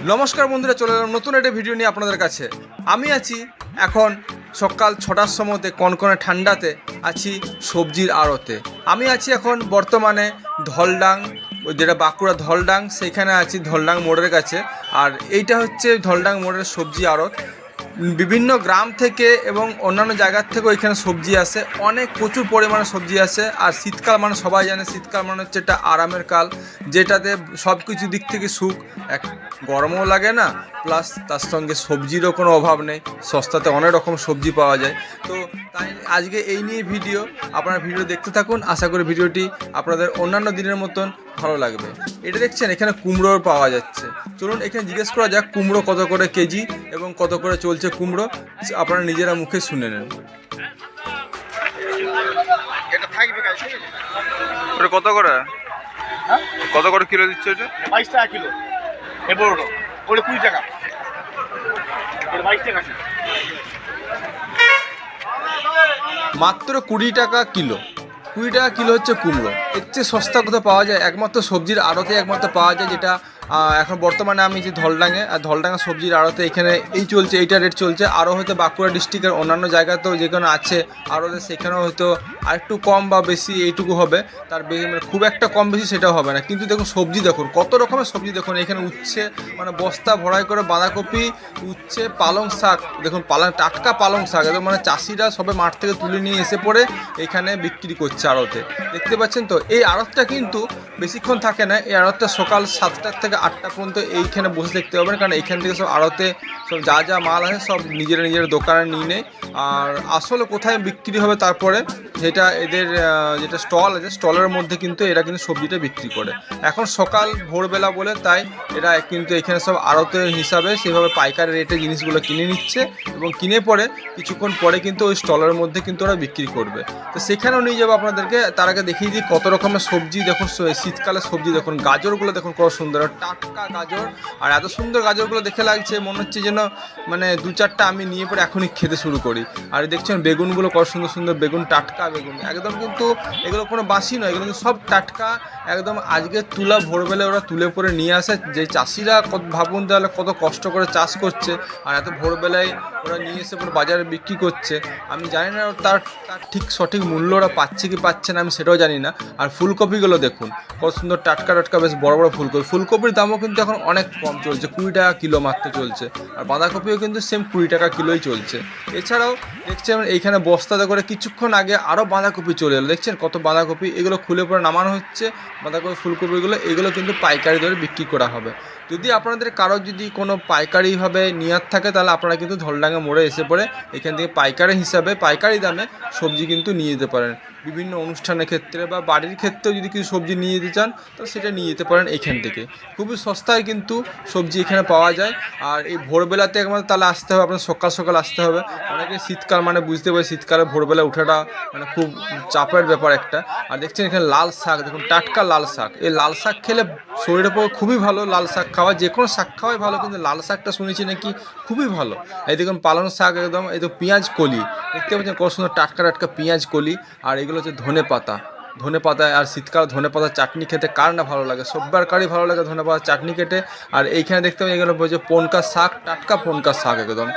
নমস্কার বন্ধুরা, চলে এলাম নতুন একটা ভিডিও নিয়ে আপনাদের কাছে। আমি আছি এখন সকাল 6টার সময়তে কনকনে ঠান্ডাতে আছি সবজির আড়তে। আমি আছি এখন বর্তমানে ধলডাং, যেটা বাঁকুড়া ধলডাং, সেইখানে আছি ধলডাং মোড়ের কাছে। আর এইটা হচ্ছে ধলডাং মোড়ের সবজি আড়ত। বিভিন্ন গ্রাম থেকে এবং অন্যান্য জায়গার থেকেও এখানে সবজি আসে, অনেক প্রচুর পরিমাণে সবজি আসে। আর শীতকাল মানে সবাই জানে, শীতকাল মানে হচ্ছে একটা আরামের কাল, যেটাতে সব কিছু দিক থেকে সুখ। এক গরমও লাগে না, প্লাস তার সঙ্গে সবজিরও কোনো অভাব নেই, সস্তাতে অনেক রকম সবজি পাওয়া যায়। তো তাই আজকে এই নিয়ে ভিডিও, আপনারা ভিডিও দেখতে থাকুন। আশা করি ভিডিওটি আপনাদের অন্যান্য দিনের মতন ভালো লাগবে। এটা দেখছেন এখানে কুমড়ো পাওয়া যাচ্ছে। চলুন এখানে জিজ্ঞেস করা যাক কুমড়ো কত করে কেজি এবং কত করে চলছে কুমড়ো, আপনারা নিজেরা মুখে শুনে নেন। কত করে কত করে কিলো দিচ্ছে এটা? 22 টাকা কিলো। এ বড়টা ওটা 20 টাকা। এর 22 টাকা। মাত্র 20 টাকা কিলো। 20 টাকা কিলো হচ্ছে কুমড়ো। এর চেয়ে সস্তা কোথাও পাওয়া যায়? একমাত্র সবজির আড়তে একমাত্র পাওয়া যায়, যেটা এখন বর্তমানে আমি যে ধলডাঙে, আর ধলডাঙা সবজির আড়তে এখানে এই চলছে, এইটা রেট চলছে। আরও হয়তো বাঁকুড়া ডিস্ট্রিক্টের অন্যান্য জায়গাতেও যেখানে আছে আড়তে, সেখানেও হয়তো আরেকটু কম বা বেশি এইটুকু হবে। তার মানে খুব একটা কম বেশি সেটাও হবে না। কিন্তু দেখুন সবজি দেখুন, কত রকমের সবজি দেখুন। এখানে উচ্ছে মানে বস্তা ভরাই করে বাঁধাকপি, উচ্ছে, পালং শাক দেখুন, টাটকা পালং শাক একদম, মানে চাষিরা সবে মাঠ থেকে তুলে নিয়ে এসে পড়ে এখানে বিক্রি করছে আড়তে। দেখতে পাচ্ছেন তো, এই আড়তটা কিন্তু বেশিক্ষণ থাকে না। এই আড়তটা সকাল 7টা থেকে 8টা পর্যন্ত এইখানে বসে দেখতে পাবেন, কারণ এইখান থেকে সব আড়তে সব যা যা মাল আছে সব নিজের দোকানে নিয়ে নেয়। আর আসলে কোথায় বিক্রি হবে তারপরে, যেটা এদের যেটা স্টল আছে, স্টলের মধ্যে কিন্তু এরা কিন্তু সবজিটা বিক্রি করে। এখন সকাল ভোরবেলা বলে তাই এরা কিন্তু এখানে সব আড়তের হিসাবে সেভাবে পাইকারি রেটে জিনিসগুলো কিনে নিচ্ছে, এবং কিনে পরে কিছুক্ষণ পরে কিন্তু ওই স্টলের মধ্যে কিন্তু ওরা বিক্রি করবে। তো সেখানেও নিয়ে যাবো আপনাদেরকে। তার আগে দেখিয়ে দিই কত রকমের সবজি দেখুন। শীতকালে সবজি দেখুন, গাজরগুলো দেখুন কত সুন্দর, টাটকা গাজর। আর এত সুন্দর গাজরগুলো দেখে লাগছে মনে হচ্ছে যেন মানে 2-4টা আমি নিয়ে পরে এখনই খেতে শুরু করি। আর দেখছেন বেগুনগুলো কত সুন্দর সুন্দর বেগুন, টাটকা বেগুন একদম, কিন্তু এগুলো কোনো বাসি নয়, এগুলো কিন্তু সব টাটকা একদম। আজকে তুলা ভোরবেলা ওরা তুলে পরে নিয়ে আসে। যে চাষিরা ভাবুন তাহলে কত কষ্ট করে চাষ করছে, আর এত ভোরবেলায় ওরা নিয়ে এসে পরে বাজারে বিক্রি করছে। আমি জানি না তার ঠিক সঠিক মূল্য ওরা পাচ্ছে কি পাচ্ছে না, আমি সেটাও জানি না। আর ফুলকপিগুলো দেখুন কত সুন্দর টাটকা টাটকা, বেশ বড় বড় ফুলকপি। ফুলকপির দামও কিন্তু এখন অনেক কম চলছে, 20 টাকা কিলো মাত্র চলছে। আর বাঁধাকপিও কিন্তু সেম 20 টাকা কিলোই চলছে। এছাড়াও দেখছেন এইখানে বস্তাতে করে কিছুক্ষণ আগে আরও বাঁধাকপি চলে এলো। দেখছেন কত বাঁধাকপি, এগুলো খুলে পরে নামানো হচ্ছে। বাঁধাকপি ফুলকপিগুলো এগুলো কিন্তু পাইকারি দরে বিক্রি করা হবে। যদি আপনাদের কারো যদি কোনো পাইকারিভাবে নেওয়ার থাকে, তাহলে আপনারা কিন্তু ধলডাঙ্গা মোড়ে এসে পড়ে এখান থেকে পাইকারি হিসাবে পাইকারি দামে সবজি কিন্তু নিয়ে যেতে পারেন। বিভিন্ন অনুষ্ঠানের ক্ষেত্রে বা বাড়ির ক্ষেত্রেও যদি কিছু সবজি নিয়ে যেতে চান, তো সেটা নিয়ে যেতে পারেন এইখান থেকে। খুবই সস্তায় কিন্তু সবজি এখানে পাওয়া যায়। আর এই ভোরবেলাতে একবার তাহলে আসতে হবে, আপনার সকাল সকাল আসতে হবে। অনেকে শীতকাল মানে বুঝতে পারে, শীতকালে ভোরবেলা ওঠাটা মানে খুব চাপের ব্যাপার একটা। আর দেখছেন এখানে লাল শাক দেখুন, টাটকা লাল শাক। এই লাল শাক খেলে শরীরের পক্ষে খুবই ভালো। লাল শাক খাওয়া, যে কোনো শাক খাওয়াই ভালো, কিন্তু লাল শাকটা শুনেছি নাকি খুবই ভালো। এই দেখুন পালং শাক একদম, এই তো পেঁয়াজ কলি দেখতে পাচ্ছেন কত সুন্দর টাটকা টাটকা পেঁয়াজ কলি। আর এগুলো হচ্ছে ধনে পাতা। ধনে পাতা, আর শীতকাল ধনে পাতার চাটনি খেতে কার না ভালো লাগে, সব্বার কারই ভালো লাগে ধনে পাতার চাটনি খেতে। আর এইখানে দেখতে পাবেন এগুলো বলছে পনকা শাক, টাটকা পনকা শাক একদম।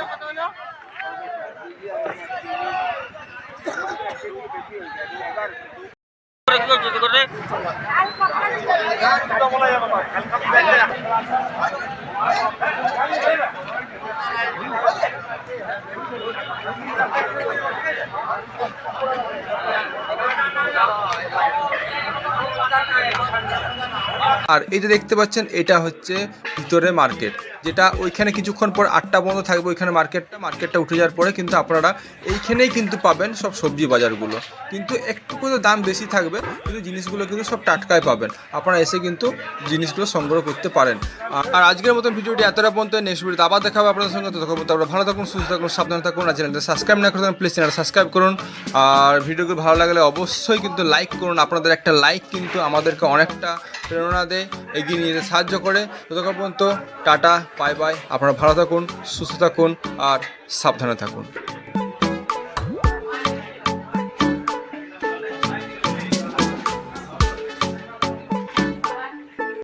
আর এইটা দেখতে পাচ্ছেন, এটা হচ্ছে ভিতরে মার্কেট, যেটা ওইখানে কিছুক্ষণ পর 8টা বন্ধ থাকবে ওইখানে মার্কেটটা উঠে যাওয়ার পরে কিন্তু আপনারা এইখানেই কিন্তু পাবেন সব সবজি বাজারগুলো। কিন্তু একটু করে দাম বেশি থাকবে, কিন্তু জিনিসগুলো কিন্তু সব টাটকাই পাবেন। আপনারা এসে কিন্তু জিনিসগুলো সংগ্রহ করতে পারেন। আর আজকের মতন ভিডিওটি এতটা পর্যন্ত। নেক্সট ভিডিওতে আবার দেখা হবে আপনাদের সঙ্গে। ততক্ষণ আপনারা ভালো থাকুন, সুস্থ থাকুন, সাবধানে থাকুন। আর চ্যানেলটা সাবস্ক্রাইব না করতে প্লিজ চ্যানেলটা সাবস্ক্রাইব করুন। আর ভিডিওগুলো ভালো লাগলে অবশ্যই কিন্তু লাইক করুন। আপনাদের একটা লাইক কিন্তু আমাদেরকে অনেকটা প্রেরণা দেয়, এগিয়ে নিয়ে যেতে সাহায্য করে। ততক্ষণ পর্যন্ত টাটা, বাই বাই। আপনারা ভালো থাকুন, সুস্থ থাকুন আর সাবধানে থাকুন।